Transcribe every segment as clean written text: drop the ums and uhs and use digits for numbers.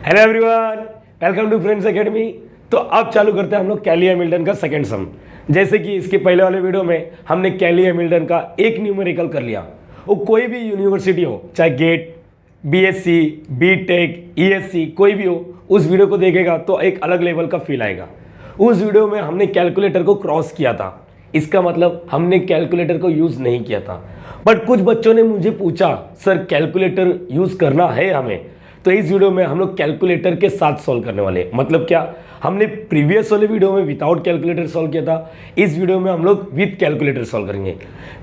Hello everyone, welcome to friends academy. तो अब चालू करते हैं हम लोग कैली हैमिल्टन का सेकंड सम। जैसे कि इसके पहले वाले वीडियो में हमने कैली हैमिल्टन का एक न्यूमेरिकल कर लिया। वो कोई भी यूनिवर्सिटी हो, चाहे गेट, बीएससी, बीटेक, ईएससी, कोई भी हो, उस वीडियो को देखेगा तो एक अलग लेवल का फील आएगा। उस वीडियो में हमने कैलकुलेटर को क्रॉस किया था, इसका मतलब हमने कैलकुलेटर को यूज़ नहीं किया था। बट कुछ बच्चों ने मुझे पूछा, सर कैलकुलेटर यूज़ करना है हमें, तो इस वीडियो में हम लोग कैलकुलेटर के साथ सॉल्व करने वाले हैं। मतलब क्या, हमने प्रीवियस वाले वीडियो में विदाउट कैलकुलेटर सॉल्व किया था, इस वीडियो में हम लोग विद कैलकुलेटर सॉल्व करेंगे।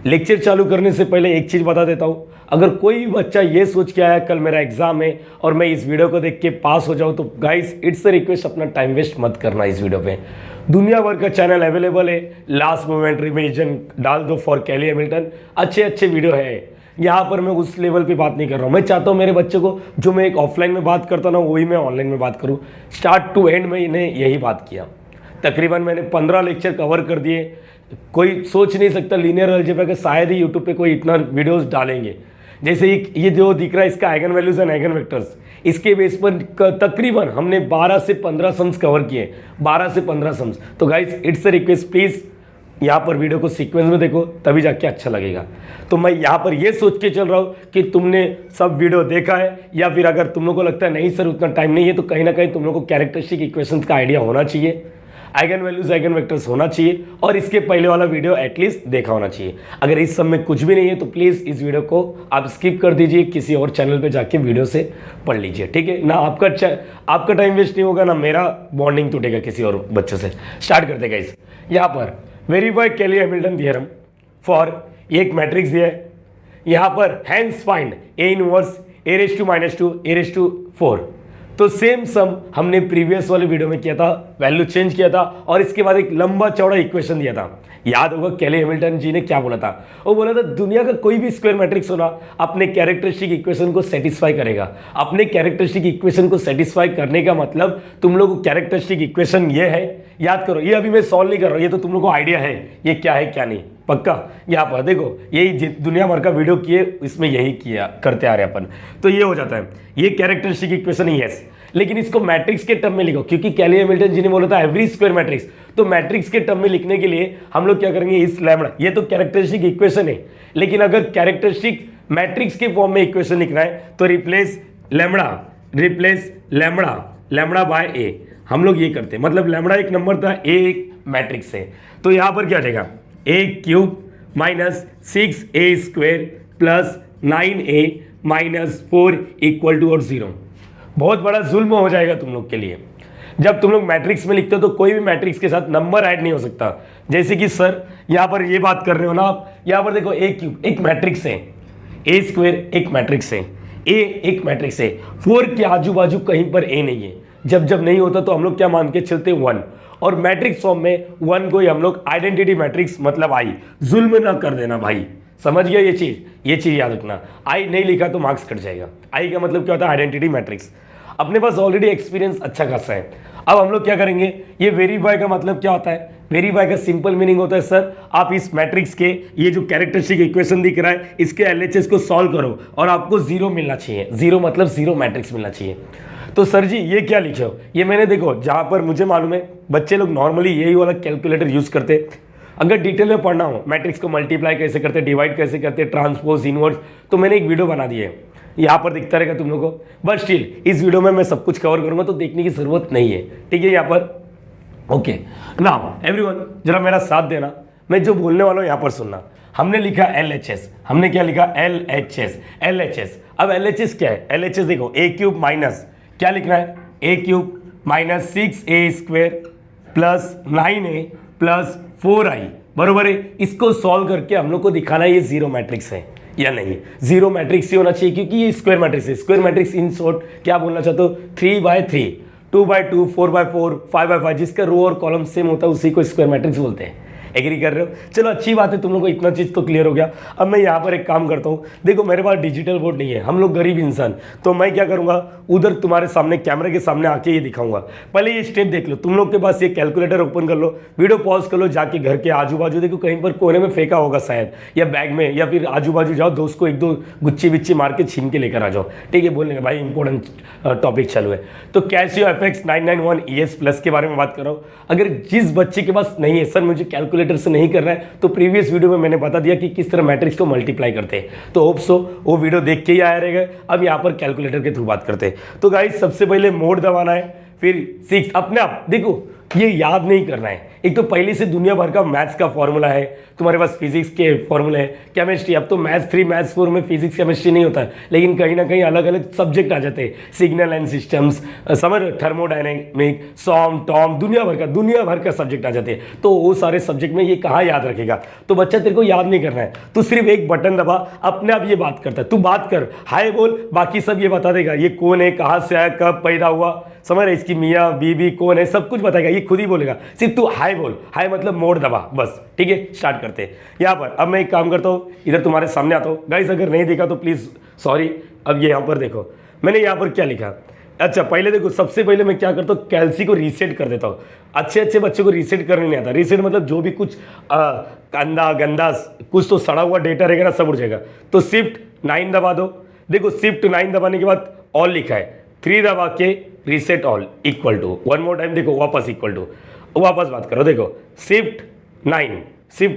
लेक्चर चालू करने से पहले एक चीज़ बता देता हूँ, अगर कोई भी बच्चा ये सोच के आया कल मेरा एग्जाम है और मैं इस वीडियो को देख के पास हो जाऊँ, तो गाइस इट्स अ रिक्वेस्ट, अपना टाइम वेस्ट मत करना। इस वीडियो पे दुनिया भर का चैनल अवेलेबल है, लास्ट मोमेंट रिवीजन डाल दो फॉर कैली हैमिल्टन, अच्छे अच्छे वीडियो है। यहाँ पर मैं उस लेवल पे बात नहीं कर रहा हूँ। मैं चाहता हूँ मेरे बच्चे को जो मैं एक ऑफलाइन में बात करता ना, वही मैं ऑनलाइन में बात करूँ। स्टार्ट टू एंड मैंने यही बात किया। तकरीबन मैंने 15 लेक्चर कवर कर दिए। कोई सोच नहीं सकता लीनियर अलजेब्रा के शायद ही यूट्यूब पे कोई इतना वीडियोस डालेंगे। जैसे ये जो दिख रहा है, इसका eigen values and eigen vectors, इसके बेस पर तकरीबन हमने 12 से 15 सम्स कवर किए, 12 से 15 सम्स। तो guys it's a request, please यहाँ पर वीडियो को सीक्वेंस में देखो, तभी जाके अच्छा लगेगा। तो मैं यहाँ पर ये सोच के चल रहा हूँ कि तुमने सब वीडियो देखा है, या फिर अगर तुम लोग को लगता है नहीं सर उतना टाइम नहीं है, तो कहीं ना कहीं तुम लोग को कैरेक्टरिस्टिक इक्वेशंस का आइडिया होना चाहिए, आइगन वैल्यूज आइगन वेक्टर्स होना चाहिए, और इसके पहले वाला वीडियो एटलीस्ट देखा होना चाहिए। अगर इस सब में कुछ भी नहीं है तो प्लीज़ इस वीडियो को आप स्किप कर दीजिए, किसी और चैनल पे जाके वीडियो से पढ़ लीजिए, ठीक है ना। आपका टाइम वेस्ट नहीं होगा, ना मेरा बॉन्डिंग टूटेगा किसी और बच्चों से। स्टार्ट करते गाइस। यहाँ पर verify Cayley Hamilton theorem for एक मैट्रिक्स दिया है, यहाँ पर hence find A inverse A raise to -2 A raise to 4। तो सेम सम हमने प्रीवियस वाले वीडियो में किया था, वैल्यू चेंज किया था और इसके बाद एक लंबा चौड़ा इक्वेशन दिया था। याद होगा कैली हैमिल्टन जी ने क्या बोला था, वो बोला था दुनिया का कोई भी स्क्वायर मैट्रिक्स होना अपने कैरेक्टरिस्टिक इक्वेशन को सेटिस्फाई करेगा। अपने कैरेक्टरिस्टिक इक्वेशन को सेटिस्फाई करने का मतलब तुम लोग को कैरेक्टरिस्टिक इक्वेशन ये है, याद करो, ये अभी मैं सॉल्व नहीं कर रहा हूँ, ये तो तुम लोग को आइडिया है ये क्या है क्या नहीं, पक्का। यहाँ पर देखो, यही दुनिया भर का वीडियो किए, इसमें यही किया करते आ रहे अपन। तो ये हो जाता है, ये कैरेक्टरिस्टिक इक्वेशन ही है, लेकिन इसको मैट्रिक्स के टर्म में लिखो, क्योंकि कैली हैमिल्टन जी ने बोला था एवरी स्क्वायर मैट्रिक्स। तो मैट्रिक्स के टर्म में लिखने के लिए हम लोग क्या करेंगे, इस लैम्बडा, ये तो कैरेक्टरिस्टिक इक्वेशन है, लेकिन अगर कैरेक्टरिस्टिक मैट्रिक्स के फॉर्म में इक्वेशन लिखना है तो रिप्लेस लैम्बडा बाय ए। हम लोग ये करते हैं, मतलब लैम्बडा एक नंबर था, ए एक मैट्रिक्स है। तो यहाँ पर क्या जाएगा, A cube minus 6a square plus 9a minus 4 equal to और 0। बहुत बड़ा जुल्म हो जाएगा तुम लोग के लिए। जब तुम लोग मैट्रिक्स में लिखते हो तो कोई भी मैट्रिक्स के साथ नंबर ऐड नहीं हो सकता। जैसे कि सर यहाँ पर ये बात कर रहे हो ना आप, यहाँ पर देखो ए क्यूब एक मैट्रिक्स है, ए स्क्वेयर एक मैट्रिक्स है, ए एक मैट्रिक्स है, 4 के आजू बाजू कहीं पर ए नहीं है। जब जब नहीं होता तो हम लोग क्या मान के चलते हैं, 1। और मैट्रिक्स फॉर्म में 1 को ही हम लोग आइडेंटिटी मैट्रिक्स मतलब आई, जुल्म ना कर देना भाई, समझ गया ये चीज़ याद रखना। आई नहीं लिखा तो मार्क्स कट जाएगा। आई का मतलब क्या होता है, आइडेंटिटी मैट्रिक्स। अपने पास ऑलरेडी एक्सपीरियंस अच्छा खासा है। अब हम लोग क्या करेंगे, ये वेरीफाई का मतलब क्या होता है, वेरीफाई का सिंपल मीनिंग होता है, सर आप इस मैट्रिक्स के ये जो कैरेक्टरिस्टिक इक्वेशन दिख रहा है, इसके एलएचएस को सॉल्व करो और आपको 0 मिलना चाहिए। 0 मतलब 0 मैट्रिक्स मिलना चाहिए। तो सर जी ये क्या लिखे हो, ये मैंने देखो, जहाँ पर मुझे मालूम है बच्चे लोग नॉर्मली यही वाला कैलकुलेटर यूज़ करते। अगर डिटेल में पढ़ना हो, मैट्रिक्स को मल्टीप्लाई कैसे करते, डिवाइड कैसे करते, ट्रांसपोज, इनवर्स, तो मैंने एक वीडियो बना दी है, यहाँ पर दिखता रहेगा तुम लोगों को। बट स्टिल इस वीडियो में मैं सब कुछ कवर करूँगा, तो देखने की ज़रूरत नहीं है, ठीक है। यहाँ पर ओके नाउ एवरीवन, जरा मेरा साथ देना, मैं जो बोलने वाला हूँ यहाँ पर सुनना। हमने लिखा LHS, हमने क्या लिखा, LHS। अब LHS क्या है, LHS देखो, ए क्यूब माइनस क्या लिखना है, A cube minus 6a square plus 9a plus 4i, बरोबर है। इसको सॉल्व करके हम लोग को दिखाना है ये 0 मैट्रिक्स है या नहीं। 0 मैट्रिक्स ही होना चाहिए, क्योंकि ये स्क्वायर मैट्रिक्स है। स्क्वायर मैट्रिक्स इन शॉर्ट क्या बोलना चाहते हो, 3/3, 2/2, 4/4, 5/5, जिसका रो और कॉलम सेम होता है उसी को स्क्वायर मैट्रिक्स बोलते हैं। एग्री कर रहे हो? चलो अच्छी बात है, तुम लोग को इतना चीज़ तो क्लियर हो गया। अब मैं यहाँ पर एक काम करता हूँ, देखो मेरे पास डिजिटल बोर्ड नहीं है, हम लोग गरीब इंसान, तो मैं क्या करूँगा, उधर तुम्हारे सामने कैमरे के सामने आके ये दिखाऊंगा। पहले ये स्टेप देख लो, तुम लोग के पास ये कैलकुलेटर ओपन कर लो, वीडियो पॉज कर लो, जाके घर के आजू बाजू देखो कहीं पर कोने में फेंका होगा शायद, या बैग में, या फिर आजू बाजू जाओ, दोस्त को एक दो गुच्ची बिच्ची मार के छीन के लेकर आ जाओ। ठीक है, बोलने का भाई इंपॉर्टेंट टॉपिक चालू है। तो कैसियो FX 991 ES प्लस के बारे में बात कर रहा हूँ। अगर जिस बच्चे के पास नहीं है, सर मुझे कैलकुलेटर से नहीं करना है, तो प्रीवियस वीडियो में मैंने बता दिया कि किस तरह मैट्रिक्स को मल्टीप्लाई करते हैं, तो होप सो वो वीडियो देख के ही आया रहेगा। अब यहाँ पर कैलकुलेटर के थ्रू बात करते हैं। तो गाइस सबसे पहले मोड दबाना है, फिर 6 अपने आप देखो, ये याद नहीं करना है। एक तो पहले से दुनिया भर का मैथ्स का फॉर्मूला है, तुम्हारे पास फिजिक्स के फॉर्मूले है, केमिस्ट्री, अब तो मैथ्स 3 मैथ्स 4 में फिजिक्स केमिस्ट्री नहीं होता है, लेकिन कहीं ना कहीं अलग अलग सब्जेक्ट आ जाते हैं, सिग्नल एंड सिस्टम्स, समझ, थर्मोडायनेमिक, सॉम टॉम, दुनिया भर का सब्जेक्ट आ जाते हैं। तो वो सारे सब्जेक्ट में ये कहाँ याद रखेगा? तो बच्चा तेरे को याद नहीं करना है, तू सिर्फ एक बटन दबा, अपने आप ये बात करता है। तू बात कर, हाय बोल, बाकी सब ये बता देगा, ये कौन है, कहाँ से आया, कब पैदा हुआ, समझ रहे, इसकी मियाँ बीबी कौन है, सब कुछ बताएगा, ये खुद ही बोलेगा। सिर्फ तू हाय बोल, हाय मतलब मोड दबा, बस। ठीक है, स्टार्ट करते हैं यहाँ पर। अब मैं एक काम करता हूँ, इधर तुम्हारे सामने आता हूँ। गाइस अगर नहीं देखा तो प्लीज़ सॉरी। अब ये यहाँ पर देखो, मैंने यहाँ पर क्या लिखा। अच्छा पहले देखो, सबसे पहले मैं क्या करता हूँ, कैल्सी को रीसेट कर देता हूँ। अच्छे बच्चे को रीसेट करने नहीं आता। रीसेट मतलब जो भी कुछ गंदा कुछ तो सड़ा हुआ डेटा रहेगा ना, सब उड़ जाएगा। तो शिफ्ट 9 दबा दो। देखो शिफ्ट 9 दबाने के बाद ऑल लिखा है, 3 दबा के reset all equal to, one more time देखो, वापस इक्वल टू, वापस बात करो। देखो शिफ्ट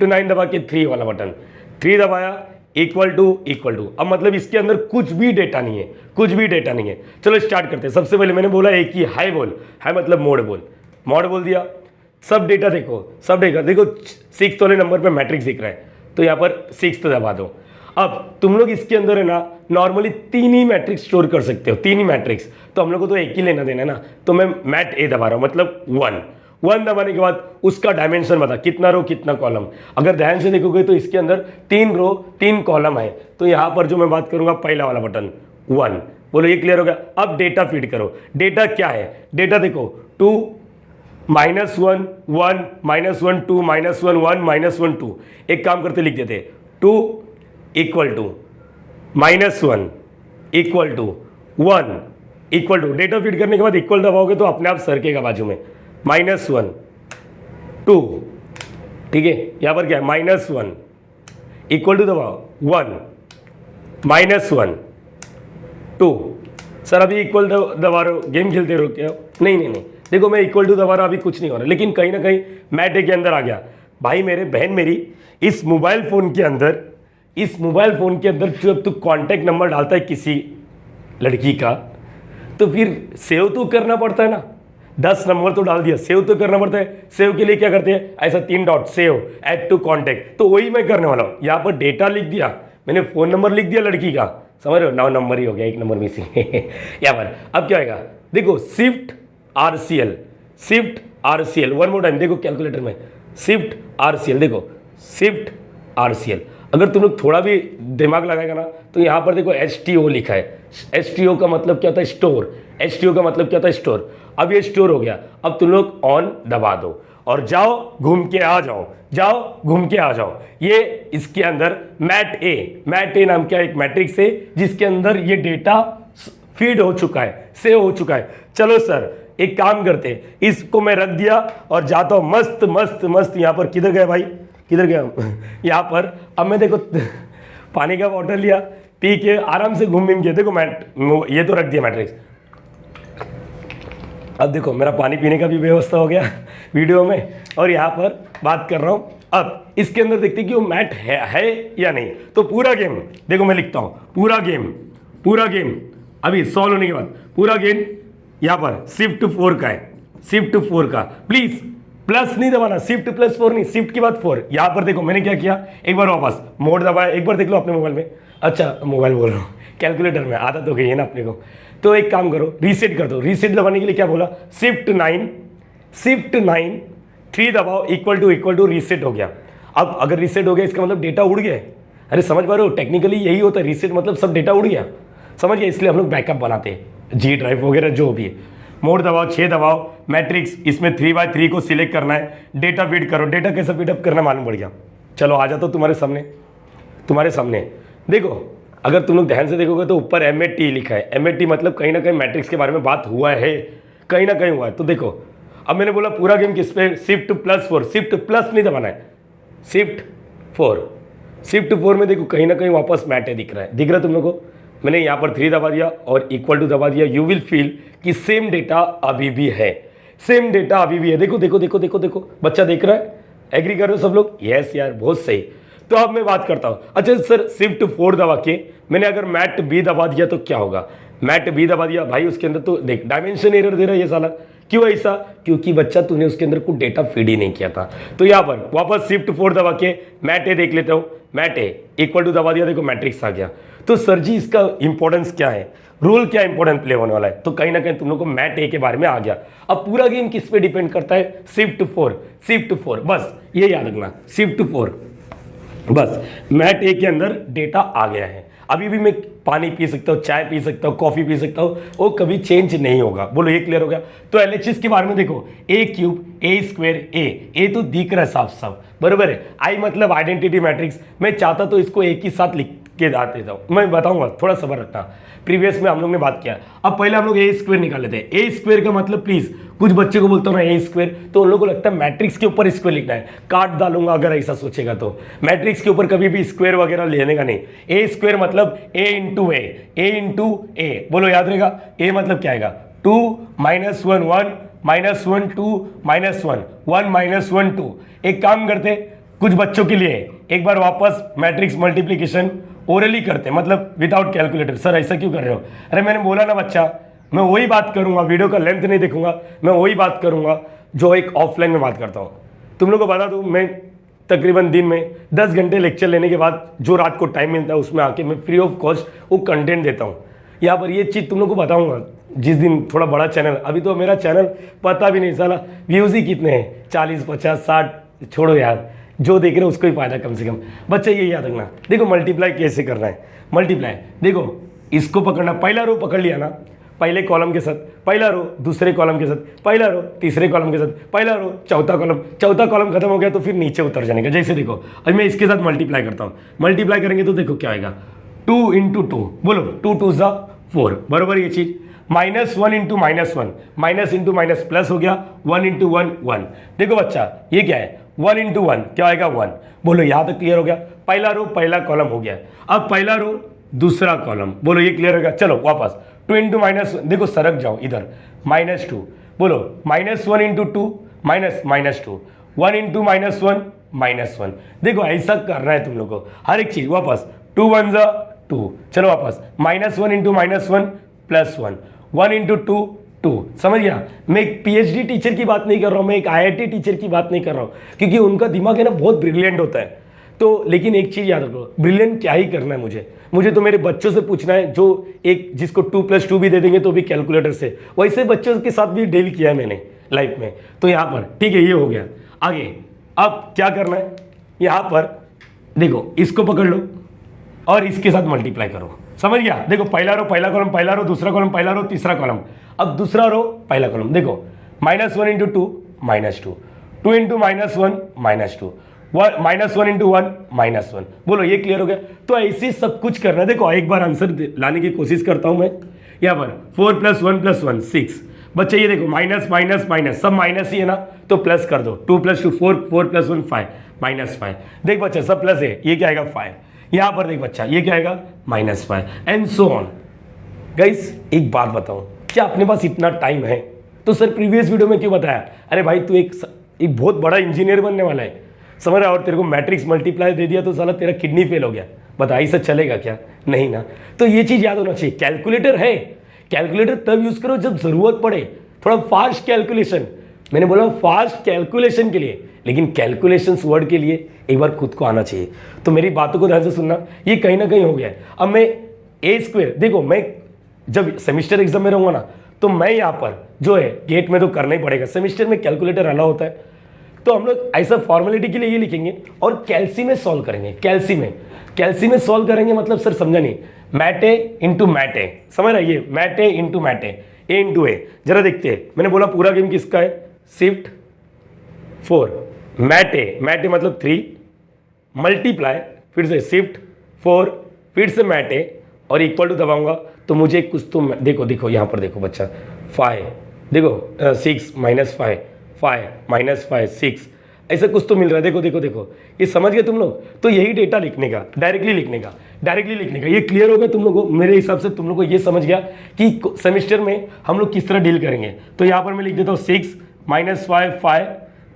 9 दबा के 3 वाला बटन, 3 दबाया, इक्वल टू। अब मतलब इसके अंदर कुछ भी डेटा नहीं है, चलो स्टार्ट करते हैं। सबसे पहले मैंने बोला एक ही हाई बोल, हाई मतलब मोड बोल दिया। सब डेटा देखो 6 वाले नंबर पे मैट्रिक्स दिख रहा है, तो यहाँ पर 6 दबा दो। अब तुम लोग इसके अंदर है ना, नॉर्मली 3 ही मैट्रिक्स स्टोर कर सकते हो, 3 ही मैट्रिक्स, तो हम लोग को तो एक ही लेना देना है ना, तो मैं मैट ए दबा रहा हूँ, मतलब 1 दबाने के बाद उसका डायमेंशन बता, कितना रो कितना कॉलम। अगर ध्यान से देखोगे तो इसके अंदर 3 रो 3 कॉलम है, तो यहाँ पर जो मैं बात करूँगा पहला वाला बटन 1, बोलो ये क्लियर हो गया। अब डेटा फीड करो। डेटा क्या है? डेटा देखो 2 -1 1 -1 2 -1 1 -1 2। एक काम करते लिख देते 2 equal to -1 equal to 1 equal to. Data feed करने के बाद इक्वल दबाओगे तो अपने आप सरकेगा बाजू में, -1 2। ठीक है, यहाँ पर क्या है, -1 इक्वल टू दबाओ 1 -1 2। सर अभी इक्वल दबा रहे हो, गेम खेलते रहो क्या? नहीं, देखो मैं इक्वल टू दबा रहा, अभी कुछ नहीं हो रहा, लेकिन कहीं ना कहीं मैट ए के अंदर आ गया। भाई मेरे बहन मेरी, इस मोबाइल फ़ोन के अंदर जब तू कॉन्टैक्ट नंबर डालता है किसी लड़की का, तो फिर सेव तो करना पड़ता है ना। 10 नंबर तो डाल दिया, सेव तो करना पड़ता है। सेव के लिए क्या करते हैं, ऐसा 3 dot, save, add to contact, तो वही मैं करने वाला हूँ। यहाँ पर डेटा लिख दिया मैंने, फ़ोन नंबर लिख दिया लड़की का, समझ रहे हो, 9 नंबर ही हो गया, 1 नंबर मिसिंग यहाँ पर। अब क्या होगा, देखो shift RCL, one more time देखो कैलकुलेटर में, शिफ्ट RCL, देखो शिफ्ट RCL। अगर तुम लोग थोड़ा भी दिमाग लगाएगा ना, तो यहाँ पर देखो STO लिखा है। STO का मतलब क्या होता है, स्टोर। अब ये स्टोर हो गया। अब तुम लोग ऑन दबा दो और जाओ घूम के आ जाओ। ये इसके अंदर मैट ए नाम का एक मैट्रिक्स है, जिसके अंदर ये डेटा फीड हो चुका है, सेव हो चुका है। चलो सर एक काम करते हैं, इसको मैं रख दिया और जाता हूँ मस्त यहाँ पर। किधर गया यहाँ पर। अब मैं देखो पानी का बॉटल लिया, पी के आराम से घूम के, देखो ये तो रख दिया मैट्रिक्स। अब देखो मेरा पानी पीने का भी व्यवस्था हो गया वीडियो में, और यहाँ पर बात कर रहा हूँ। अब इसके अंदर देखते हैं कि वो मैट है या नहीं। तो पूरा गेम देखो, मैं लिखता हूँ पूरा गेम अभी सॉल्व होने के बाद पूरा गेम यहाँ पर शिफ्ट 4 का है, शिफ्ट 4 का। प्लीज प्लस नहीं दबाना, शिफ्ट +4 नहीं, शिफ्ट के बाद 4। यहाँ पर देखो मैंने क्या किया, एक बार वापस मोड दबाया, एक बार देख लो अपने मोबाइल में। अच्छा मोबाइल बोल रहा हूँ, कैलकुलेटर में आदत हो गई है ना अपने को। तो एक काम करो, रीसेट कर दो। रीसेट दबाने के लिए क्या बोला, शिफ्ट 9 3 दबाओ, इक्वल टू रीसेट हो गया। अब अगर रीसेट हो गया इसका मतलब डेटा उड़ गया। अरे समझ पा रहे हो, टेक्निकली यही होता है, रीसेट मतलब सब डेटा उड़ गया, समझ गया। इसलिए हम लोग बैकअप बनाते हैं, G ड्राइव वगैरह जो भी है। मोड दबाओ, 6 दबाओ, मैट्रिक्स इसमें 3/3 को सिलेक्ट करना है, डेटा फीड करो। डेटा कैसे फीडअप करना मालूम पड़ गया। चलो आ जाता हूँ तुम्हारे सामने देखो, अगर तुम लोग ध्यान से देखोगे तो ऊपर MAT लिखा है। MAT मतलब कहीं ना कहीं मैट्रिक्स के बारे में बात हुआ है, कहीं ना कहीं हुआ है। तो देखो अब मैंने बोला पूरा गेम किस पे, शिफ्ट +4, शिफ्ट प्लस नहीं दबाना है, शिफ्ट 4 में देखो कहीं ना कहीं वापस मैट दिख रहा है तुम लोगों को। मैंने यहाँ पर 3 दबा दिया और इक्वल टू दबा दिया। यू विल फील कि सेम डेटा अभी भी है, सेम डेटा अभी भी है। देखो देखो देखो देखो देखो, बच्चा देख रहा है, एग्री कर रहे हो सब लोग? यस यार, बहुत सही। तो अब मैं बात करता हूँ। अच्छा सर, शिफ्ट 4 दबा के मैंने अगर मैट B दबा दिया तो क्या होगा? मैट B दबा दिया भाई, उसके अंदर तो देख डायमेंशन एरर दे रहा है ये साला। क्यों ऐसा? क्योंकि बच्चा तूने उसके अंदर कुछ डेटा फीड ही नहीं किया था। तो यहाँ पर वापस शिफ्ट 4 दबा के मैट A देख लेता हूँ। मैट A इक्वल टू दबा दिया, देखो मैट्रिक्स आ गया। तो सर जी इसका इंपॉर्टेंस क्या है, रोल क्या इंपॉर्टेंट प्ले होने वाला है? तो कहीं ना कहीं तुम लोग को मैट A के बारे में आ गया। अब पूरा गेम किस पे डिपेंड करता है? शिफ्ट 4, बस ये याद रखना, शिफ्ट 4, बस मैट A के अंदर डेटा आ गया है। अभी भी मैं पानी पी सकता हूँ, चाय पी सकता हूँ, कॉफी पी सकता हूँ, वो कभी चेंज नहीं होगा। बोलो ये क्लियर हो गया? तो LHS के बारे में देखो, A³ A² A तो दिख रहा है साफ साफ, बराबर है। I मतलब आइडेंटिटी मैट्रिक्स। मैं चाहता तो इसको एक ही साथ लिख के दाद देता हूँ, मैं बताऊंगा, थोड़ा सब्र रखना। प्रीवियस में हम लोग ने बात किया। अब पहले हम लोग A² निकाल लेते हैं। A² का मतलब प्लीज कुछ बच्चे को बोलता हूँ ना A² तो उन लोगों को लगता है मैट्रिक्स के ऊपर स्क्वायर लिखना है, काट डालूंगा अगर ऐसा सोचेगा तो। मैट्रिक्स के ऊपर कभी भी स्क्वायर वगैरह लेने का नहीं। A² मतलब A इंटू A, बोलो याद रहेगा। A मतलब क्या आएगा? 2 - 1 1 -1 2 -1 1 -1 2। एक काम करते कुछ बच्चों के लिए, एक बार वापस मैट्रिक्स मल्टीप्लीकेशन ओरली करते, मतलब विदाउट कैलकुलेटर। सर ऐसा क्यों कर रहे हो? अरे मैंने बोला ना बच्चा, मैं वही बात करूंगा, वीडियो का लेंथ नहीं देखूंगा, मैं वही बात करूंगा जो एक ऑफलाइन में बात करता हूँ। तुम लोग को बता दूँ, मैं तकरीबन दिन में 10 घंटे लेक्चर लेने के बाद जो रात को टाइम मिलता है उसमें आके मैं फ्री ऑफ कॉस्ट वो कंटेंट देता हूँ। यहाँ पर ये चीज़ तुम लोग को बताऊंगा जिस दिन थोड़ा बड़ा चैनल, अभी तो मेरा चैनल पता भी नहीं साला व्यूज़ ही कितने हैं, 40 50 60, छोड़ो यार, जो देख रहे हो उसको ही फायदा कम से कम। बच्चा ये याद रखना, देखो मल्टीप्लाई कैसे करना है। मल्टीप्लाई देखो, इसको पकड़ना, पहला रो पकड़ लिया ना, पहले कॉलम के साथ पहला रो, दूसरे कॉलम के साथ पहला रो, तीसरे कॉलम के साथ पहला रो, चौथा कॉलम खत्म हो गया तो फिर नीचे उतर जाने का। जैसे देखो अब मैं इसके साथ मल्टीप्लाई करता हूँ, मल्टीप्लाई करेंगे तो देखो क्या आएगा, 2 × 2, बोलो 2 2 4, बराबर ये चीज। -1 × -1, माइनस इंटू माइनस प्लस हो गया, 1 × 1 1। देखो बच्चा ये क्या है, 1 × 1 क्या आएगा 1, बोलो यहाँ तक क्लियर हो गया। पहला रो पहला कॉलम हो गया, अब पहला रो दूसरा कॉलम, बोलो ये क्लियर हो गया। चलो वापस 2 × -1, देखो सरक जाओ इधर, -2, बोलो -1 × 2 -2, 1 × -1 -1। देखो ऐसा करना है तुम लोग को हर एक चीज। वापस 2 1 2, चलो वापस -1 × -1 +1, 1 × 2 2। समझ गया? मैं एक PhD टीचर की बात नहीं कर रहा हूँ, मैं एक IIT टीचर की बात नहीं कर रहा हूँ, क्योंकि उनका दिमाग है ना बहुत ब्रिलियंट होता है। तो लेकिन एक चीज़ याद रखो, ब्रिलियंट क्या ही करना है मुझे तो मेरे बच्चों से पूछना है, जो एक जिसको 2 + 2 भी दे देंगे तो भी कैलकुलेटर से, वैसे बच्चों के साथ भी डील किया है मैंने लाइफ में। तो यहाँ पर ठीक है, ये हो गया। आगे अब क्या करना है, यहाँ पर देखो इसको पकड़ लो और इसके साथ मल्टीप्लाई करो। समझ गया? देखो पहला रो पहला कॉलम, पहला रो दूसरा कॉलम, पहला रो तीसरा कॉलम, अब दूसरा रो पहला कॉलम। देखो -1 × 2 -2, 2 × -1 -2, -1 × 1 -1। बोलो ये क्लियर हो गया? तो ऐसे सब कुछ करना है। देखो एक बार आंसर लाने की कोशिश करता हूं मैं। यहाँ पर 4 + 1 + 1 6। बच्चे ये देखो माइनस माइनस माइनस, सब माइनस ही है ना, तो प्लस कर दो। 2 + 2 4, 4 + 1 5, -5। देख बच्चा सब प्लस है, ये क्या आएगा 5। यहाँ पर देख बच्चा ये क्या आएगा -5 एंड सो ऑन। गाइस एक बात बताओ, क्या अपने पास इतना टाइम है? तो सर प्रीवियस वीडियो में क्यों बताया? अरे भाई तू एक बहुत बड़ा इंजीनियर बनने वाला है, समझ रहा है, और तेरे को मैट्रिक्स मल्टीप्लाई दे दिया तो साला तेरा किडनी फेल हो गया। बता ऐसा चलेगा क्या? नहीं ना। तो ये चीज़ याद होना चाहिए, कैलकुलेटर है, कैलकुलेटर तब यूज़ करो जब ज़रूरत पड़े, थोड़ा फास्ट कैलकुलेशन। मैंने बोला फास्ट कैलकुलेशन के लिए, लेकिन कैलकुलेशंस वर्ड के लिए एक बार खुद को आना चाहिए। तो मेरी बातों को ध्यान से सुनना, ये कहीं ना कहीं हो गया है। अब मैं A², देखो मैं जब सेमिस्टर एग्जाम में रहूँगा ना, तो मैं यहाँ पर जो है गेट में तो करना ही पड़ेगा, सेमिस्टर में कैलकुलेटर अलाउ होता है, तो हम लोग ऐसा फॉर्मेलिटी के लिए ये लिखेंगे और कैल्सी में सॉल्व करेंगे। कैल्सी में सॉल्व करेंगे मतलब सर समझा नहीं, मैट A × मैट A, समझ रहा है? ये mat A × mat A, A into A. जरा देखते हैं, मैंने बोला पूरा गेम किसका है, शिफ्ट 4 मैट ए मतलब 3 मल्टीप्लाई फिर से शिफ्ट 4 फिर से मैट ए और इक्वल टू दबाऊंगा तो मुझे कुछ तो देखो यहाँ पर देखो बच्चा 5 देखो 6 माइनस 5 5 माइनस 5 6 ऐसा कुछ तो मिल रहा है। देखो ये समझ गए तुम लोग। तो यही डेटा लिखने का, डायरेक्टली लिखने का ये क्लियर हो गया तुम लोगों को। मेरे हिसाब से तुम लोग को ये समझ गया कि सेमेस्टर में हम लोग किस तरह डील करेंगे। तो यहाँ पर मैं लिख देता हूँ 6 माइनस 5 5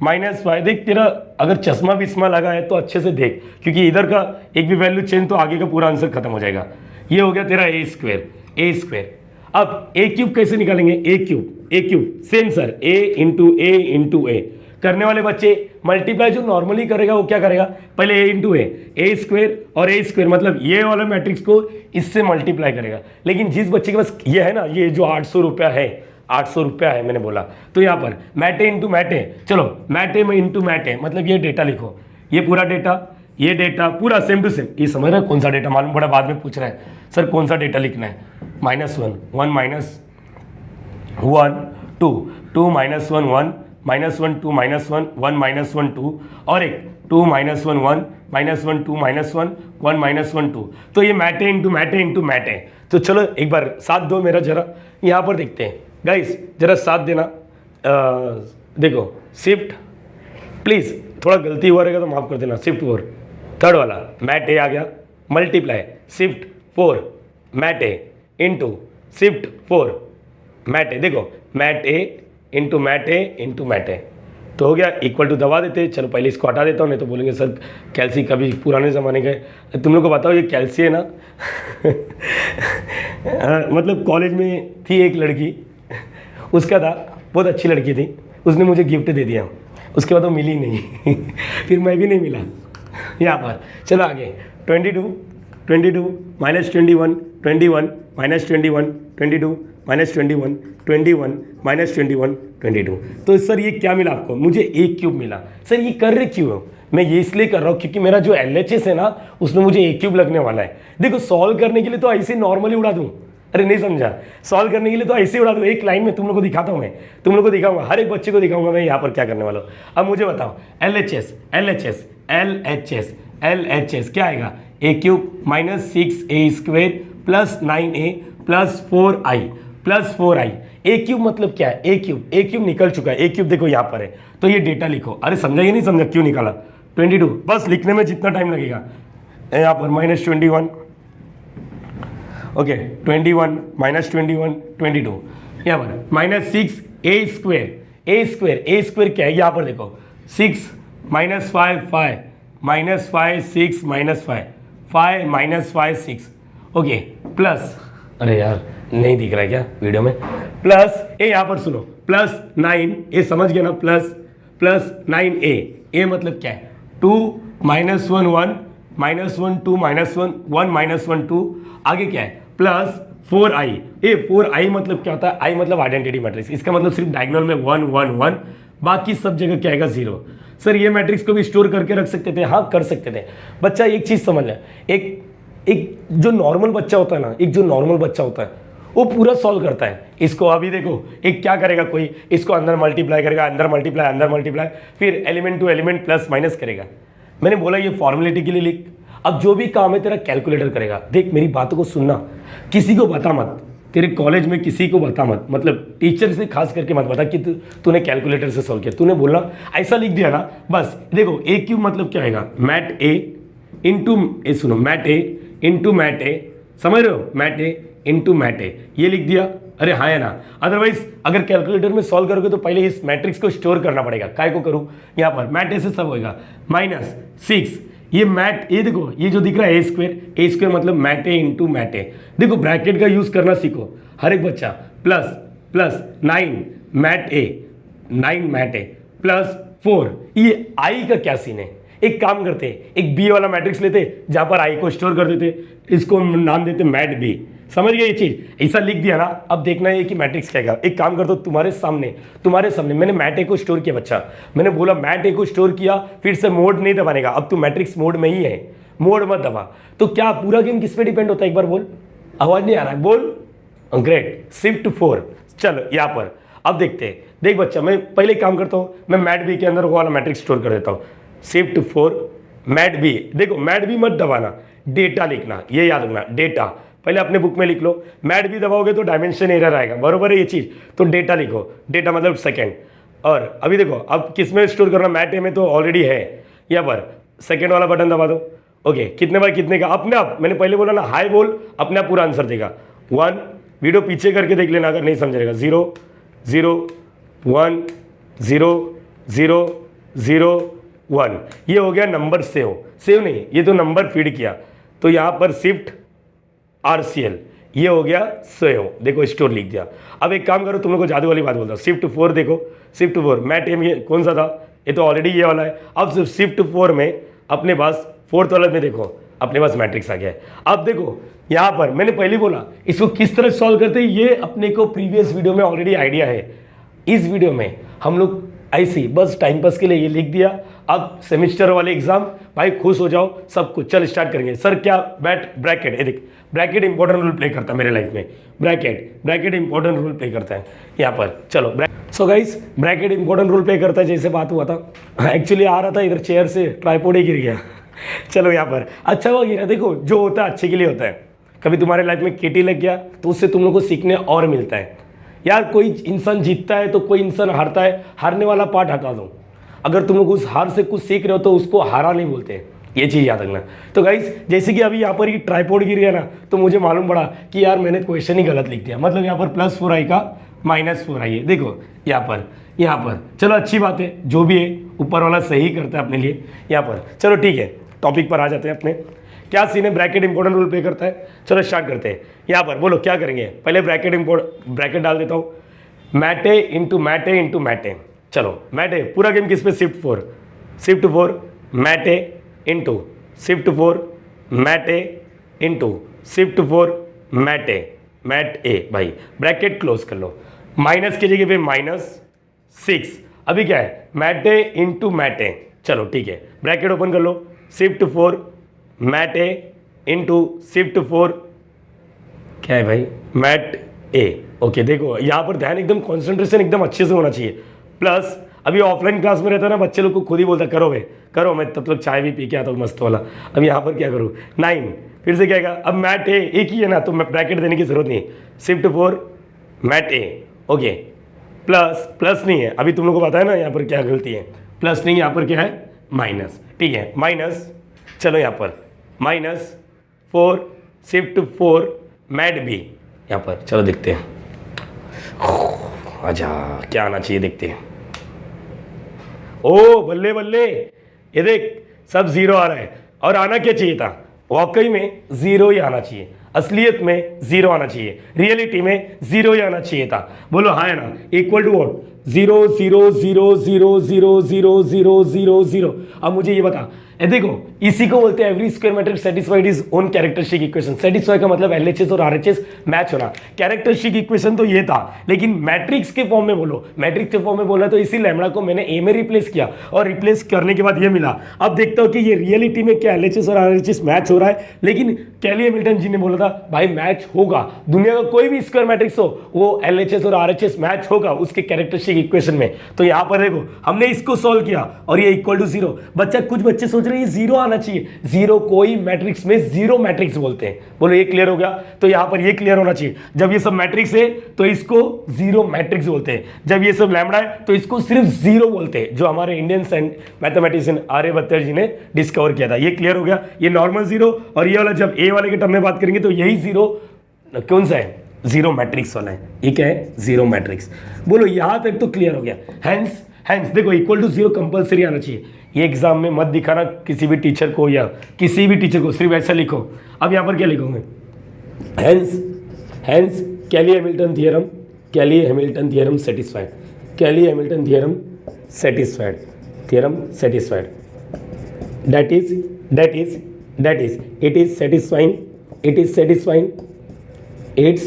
माइनस 5। देख तेरा अगर चश्मा विस्मा लगा है तो अच्छे से देख, क्योंकि इधर का एक भी वैल्यू चेंज तो आगे का पूरा आंसर खत्म हो जाएगा। ये हो गया तेरा ए स्क्वायर। अब ए क्यूब कैसे निकालेंगे, ए क्यूब सेम सर ए इंटू ए करने वाले बच्चे मल्टीप्लाई जो नॉर्मली करेगा वो क्या करेगा, पहले ए इंटू ए स्क्वायर और ए स्क्वायर मतलब ये वाला मैट्रिक्स को इससे मल्टीप्लाई करेगा। लेकिन जिस बच्चे के पास ये है ना, ये जो 800 रुपया है, 800 रुपया है मैंने बोला, तो यहाँ पर मैटे इंटू मैटे, चलो मैटे में इंटू मैटे मतलब ये डेटा लिखो, ये पूरा डेटा, ये डेटा पूरा सेम टू सेम। ये समझ रहे हैं कौन सा डेटा, मालूम पड़ा बाद में पूछ रहा है सर कौन सा डेटा लिखना है। -1 1 minus 1 2 2 minus 1 1 minus 1 2 minus 1 1 minus 1 2 और एक 2 माइनस 1 1 माइनस 1 2 माइनस 1 1 माइनस 1 2। तो ये मैटे इंटू मैटे। तो चलो एक बार साथ दो मेरा, जरा यहाँ पर देखते हैं गाइस, जरा साथ देना। देखो शिफ्ट प्लीज़, थोड़ा गलती हुआ रहेगा तो माफ़ कर देना। शिफ्ट 4 थर्ड वाला मैट ए आ गया, मल्टीप्लाई शिफ्ट 4 मैट ए इंटू शिफ्ट 4 मैट ए। देखो मैट ए इंटू मैट ए तो हो गया, इक्वल टू दबा देते। चलो पहले इसको हटा देता हूँ, नहीं तो बोलेंगे सर कैल्सी कभी पुराने ज़माने के। तुम लोग को बताओ ये कैल्सी है ना मतलब कॉलेज में थी एक लड़की, उसका था बहुत अच्छी लड़की थी, उसने मुझे गिफ्ट दे दिया, उसके बाद वो मिली नहीं फिर मैं भी नहीं मिला। यहाँ पर चलो आगे 22 माइनस 21 माइनस 21 22 माइनस 21 माइनस 21 22। तो सर ये क्या मिला आपको, मुझे ए क्यूब मिला। सर ये कर रहे क्यों हो, मैं ये इसलिए कर रहा हूँ क्योंकि मेरा जो LHS है ना उसमें मुझे ए क्यूब लगने वाला है। देखो सॉल्व करने के लिए तो ऐसे नॉर्मली उड़ा दूँ, अरे नहीं समझा, सॉल्व करने के लिए तो ऐसे ही उड़ा दो। एक लाइन में तुम लोग को दिखाता हूँ, मैं तुम लोग को दिखाऊंगा, हर एक बच्चे को दिखाऊंगा मैं यहाँ पर क्या करने वाला हूँ। अब मुझे बताओ LHS क्या आएगा, A cube minus 6a square plus 9a plus 4i। A cube मतलब क्या है, ए क्यूब निकल चुका है। ए क्यूब देखो यहाँ पर है, तो ये डेटा लिखो। अरे समझा ये नहीं समझा, क्यों निकाला 22, बस लिखने में जितना टाइम लगेगा। यहाँ पर माइनस 21 ओके 21 माइनस 21 22। यहाँ पर माइनस 6a स्क्वेयर क्या है, यहाँ पर देखो 6 minus 5 5 minus 5 6 minus 5 5 minus 5 6 okay plus, अरे यार नहीं दिख रहा है क्या वीडियो में, प्लस ए यहाँ पर सुनो प्लस 9 ए समझ गया ना, प्लस 9a ए मतलब क्या है 2 माइनस 1 1 माइनस 1 2 माइनस 1 1 माइनस 1 2 आगे क्या है प्लस 4i। ए 4i मतलब क्या होता है, आई मतलब आइडेंटिटी मैट्रिक्स, इसका मतलब सिर्फ डायगोनल में 1 1 1 बाकी सब जगह क्या आएगा 0। सर ये मैट्रिक्स को भी स्टोर करके रख सकते थे, हाँ कर सकते थे। बच्चा एक चीज़ समझ लें, एक जो नॉर्मल बच्चा होता है ना, वो पूरा सॉल्व करता है इसको। अभी देखो एक क्या करेगा, कोई इसको अंदर मल्टीप्लाई करेगा, अंदर मल्टीप्लाई, फिर element to element plus minus करेगा। मैंने बोला ये फॉर्मेलिटी के लिए लिख। अब जो भी काम है तेरा कैलकुलेटर करेगा। देख मेरी बातों को सुनना, किसी को बता मत, तेरे कॉलेज में किसी को बता मत, मतलब टीचर से खास करके मत बता कि तूने कैलकुलेटर से सॉल्व किया। तूने बोला ऐसा लिख दिया ना, बस देखो ए क्यूब मतलब क्या आएगा, मैट ए इंटू ए, सुनो मैट ए इंटू मैट ए, समझ रहे हो, मैट ए इंटू मैट ए, ये लिख दिया। अरे हाँ है ना, अदरवाइज अगर कैलकुलेटर में सॉल्व करोगे तो पहले इस मैट्रिक्स को स्टोर करना पड़ेगा। काय को करूँ, यहाँ पर मैट ए से सब होएगा माइनस 6, ये मैट ए देखो ये जो दिख रहा है ए स्क्वायर मतलब मैट ए इंटू मैट ए। देखो ब्रैकेट का यूज करना सीखो हर एक बच्चा, प्लस 9 मैट ए प्लस 4। ये आई का क्या सीन है, एक काम करते एक बी वाला मैट्रिक्स लेते जहां पर आई को स्टोर कर देते, इसको नाम देते मैट बी। समझ गए ये चीज, ऐसा लिख दिया ना। अब देखना है कि मैट्रिक्स क्या है। एक काम कर दो, तुम्हारे सामने मैंने मैट ए को स्टोर किया बच्चा, मैंने बोला मैट ए को स्टोर किया, फिर से मोड नहीं दबाने का, अब तू मैट्रिक्स मोड में ही है, मोड मत दबा। तो क्या पूरा गेम किस पे डिपेंड होता है, एक बार बोल, आवाज नहीं आ रहा है, बोल। ग्रेट, शिफ्ट 4 चलो यहाँ पर अब देखते हैं। देख बच्चा, मैं पहले काम करता हूँ, मैं मैट बी के अंदर वो वाला मैट्रिक्स स्टोर कर देता हूँ। शिफ्ट 4 मैट बी, देखो मैट बी मत दबाना, डेटा लिखना, ये याद रखना डेटा। पहले अपने बुक में लिख लो, मैट बी दबाओगे तो डायमेंशन एरर आएगा, बरोबर है ये चीज़, तो डेटा लिखो, डेटा मतलब सेकेंड। और अभी देखो अब किस में स्टोर करना, मैट ए में तो ऑलरेडी है, यहाँ पर सेकेंड वाला बटन दबा दो। ओके, कितने बाय कितने का, अपने आप, मैंने पहले बोला ना हाई बोल, अपने आप पूरा आंसर देगा। 1, वीडियो पीछे करके देख लेना अगर नहीं समझेगा। 0 0 1 0 0 0 1, ये हो गया नंबर सेव नहीं, ये तो नंबर फीड किया, तो यहाँ पर शिफ्ट RCL, ये हो गया सेव, देखो स्टोर लिख दिया। अब एक काम करो, तुम लोग को जादू वाली बात बोलता हूँ, शिफ्ट 4 देखो, शिफ्ट 4 मैट एम ये कौन सा था, ये तो ऑलरेडी ये वाला है। अब सिर्फ शिफ्ट 4 में अपने पास 4th वाले में देखो अपने पास मैट्रिक्स आ गया है। अब देखो यहाँ पर मैंने पहले बोला इसको किस तरह सॉल्व करते हैं, ये अपने को प्रीवियस वीडियो में ऑलरेडी आइडिया है। इस वीडियो में हम लोग ऐसे बस टाइम पास के लिए ये लिख दिया। अब सेमेस्टर वाले एग्जाम, भाई खुश हो जाओ सब कुछ, चल स्टार्ट करेंगे। सर क्या ब्रैकेट, ये देख ब्रैकेट इंपॉर्टेंट रोल प्ले करता है मेरे लाइफ में, ब्रैकेट इंपॉर्टेंट रोल प्ले करता है यहाँ पर। चलो so guys, bracket important role play करता है, जैसे बात हुआ था। एक्चुअली आ रहा था इधर चेयर से, ट्राइपॉड ही गिर गया। चलो यहाँ पर अच्छा हुआ गिरा, देखो जो होता है अच्छे के लिए होता है। कभी तुम्हारे लाइफ में केटी लग गया तो उससे तुम लोग को सीखने और मिलता है। यार कोई इंसान जीतता है तो कोई इंसान हारता है, हारने वाला पार्ट हटा दो। अगर तुम लोग उस हार से कुछ सीख रहे हो तो उसको हारा नहीं बोलते, ये चीज़ याद रखना। तो गाइस जैसे कि अभी यहाँ पर ये ट्राइपॉड गिर गया ना, तो मुझे मालूम पड़ा कि यार मैंने क्वेश्चन ही गलत लिख दिया, मतलब यहाँ पर +4 आई का -4 आई है, देखो यहाँ पर। चलो अच्छी बात है, जो भी है ऊपर वाला सही करता है अपने लिए यहाँ पर। चलो ठीक है, टॉपिक पर आ जाते हैं अपने। क्या सीन है, ब्रैकेट इंपॉर्टेंट रोल प्ले करता है। चलो स्टार्ट करते हैं। यहाँ पर बोलो क्या करेंगे, पहले ब्रैकेट डाल देता हूँ, मैटे इंटू मैटे। चलो मैटे पूरा गेम किस पे, शिफ्ट 4 मैटे इंटू शिफ्ट 4 मैटे इंटू शिफ्ट 4 मैटे, मैट ए। भाई ब्रैकेट क्लोज कर लो, माइनस की जगह पे -6। अभी क्या है, मैटे इंटू मैटे। चलो ठीक है, ब्रैकेट ओपन कर लो, शिफ्ट 4 मैट ए इंटू शिफ्ट 4 क्या है भाई, मैट ए। ओके देखो यहाँ पर ध्यान एकदम कॉन्सेंट्रेशन एकदम अच्छे से होना चाहिए। प्लस अभी ऑफलाइन क्लास में रहता है ना, बच्चे लोग को खुद ही बोलता करो भाई करो, मैं तब तक चाय भी पी के आता हूँ मस्त वाला। अब यहाँ पर क्या करूँ, 9 फिर से क्या आएगा, अब मैट ए एक ही है ना, तो मैं ब्रैकेट देने की जरूरत नहीं, शिफ्ट 4 मैट ए। ओके प्लस नहीं है, अभी तुम लोग को पता है ना यहाँ पर क्या गलती है, प्लस नहीं, यहाँ पर क्या है माइनस। ठीक है माइनस, चलो यहाँ पर -4 शिफ्ट 4 मैट बी यहाँ पर। चलो देखते हैं, अच्छा क्या आना चाहिए देखते हैं। ओ बल्ले बल्ले, ये देख सब 0 आ रहा है, और आना क्या चाहिए था, वाकई में 0 ही आना चाहिए, असलियत में 0 आना चाहिए, रियलिटी में 0 ही आना चाहिए था। बोलो हाँ है ना, इक्वल टू वॉट, 0 0 0 0 0 0 0 0 0। अब मुझे ये बता, ये देखो इसी को बोलते हैं every square matrix satisfied is own characteristic equation. Satisfy का मतलब एलएचएस और आरएचएस मैच होना। कैरेक्टरिस्टिक इक्वेशन तो ये था, लेकिन मैट्रिक्स के फॉर्म में बोलो, मैट्रिक्स के फॉर्म में बोला तो इसी लैम्बडा को मैंने ए में रिप्लेस किया, और रिप्लेस करने के बाद ये मिला। अब देखता हूँ कि ये रियलिटी में क्या एलएचएस और आरएचएस मैच हो रहा है, लेकिन कैली हैमिल्टन जी ने बोला था भाई मैच होगा, दुनिया का कोई भी स्क्वायर मैट्रिक्स हो वो एलएचएस और आरएचएस मैच होगा उसके कैरेक्टरिस्टिक इक्वेशन में। तो यहाँ पर देखो हमने इसको सॉल्व किया और ये इक्वल टू 0। बच्चा कुछ बच्चे सोच रहे हैं ये 0 आना चाहिए, 0 कोई मैट्रिक्स में 0 मैट्रिक्स बोलते हैं। बोलो ये क्लियर हो गया, तो यहाँ पर ये क्लियर होना चाहिए, जब ये सब मैट्रिक्स है तो इसको 0 मैट्रिक्स बोलते हैं, जब ये सब लैम्बडा है तो इसको सिर्फ 0 बोलते हैं, जो हमारे इंडियन मैथमेटिशियन आर्यभट्ट जी ने डिस्कवर किया था। ये क्लियर हो गया, ये नॉर्मल 0, और ये वाला जब ए वाले के टर्म में बात करेंगे तो यही 0 कौन सा है, 0 मैट्रिक्स वाला है। ये क्या है, 0 मैट्रिक्स। बोलो यहाँ तक तो क्लियर हो गया। हैंस देखो इक्वल टू 0 कंपलसरी आना चाहिए। ये एग्जाम में मत दिखाना किसी भी टीचर को, या किसी भी टीचर को सिर्फ ऐसा लिखो। अब यहाँ पर क्या लिखोगे, hence Cayley Hamilton theorem satisfied, Cayley Hamilton theorem satisfied, that is it is satisfying its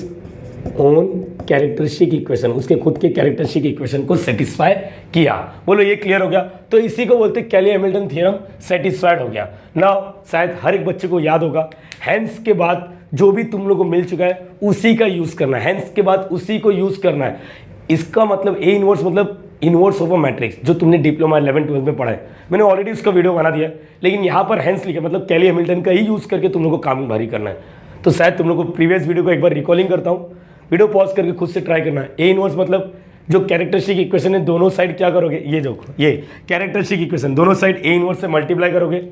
own characteristic equation, उसके खुद के कैरेक्टरिस्टिक इक्वेशन को सेटिस्फाई किया। बोलो ये क्लियर हो गया, तो इसी को बोलते कैली हैमिल्टन थ्योरम सेटिस्फाइड हो गया। नाउ शायद हर एक बच्चे को याद होगा, हैंस के बाद जो भी तुम लोग को मिल चुका है उसी का यूज़ करना है, हेंस के बाद उसी को यूज़ करना है। इसका मतलब ए इनवर्स मतलब इनवर्स ऑफ अ मैट्रिक्स, जो तुमने डिप्लोमा 11-12 में पढ़ा है, मैंने ऑलरेडी उसका वीडियो बना दिया, लेकिन यहाँ पर हेंस लिखा मतलब कैली हैमिल्टन का ही यूज़ करके तुम लोग को काम भारी करना है। तो शायद तुम लोग को प्रीवियस वीडियो को एक बार रिकॉलिंग करता हूँ, वीडियो पॉज करके खुद से ट्राई करना है। ए इनवर्स मतलब जो कैरेक्टरिस्टिक इक्वेशन है दोनों साइड क्या करोगे, ये देखो ये कैरेक्टरिस्टिक इक्वेशन दोनों साइड ए इनवर्स से मल्टीप्लाई करोगे।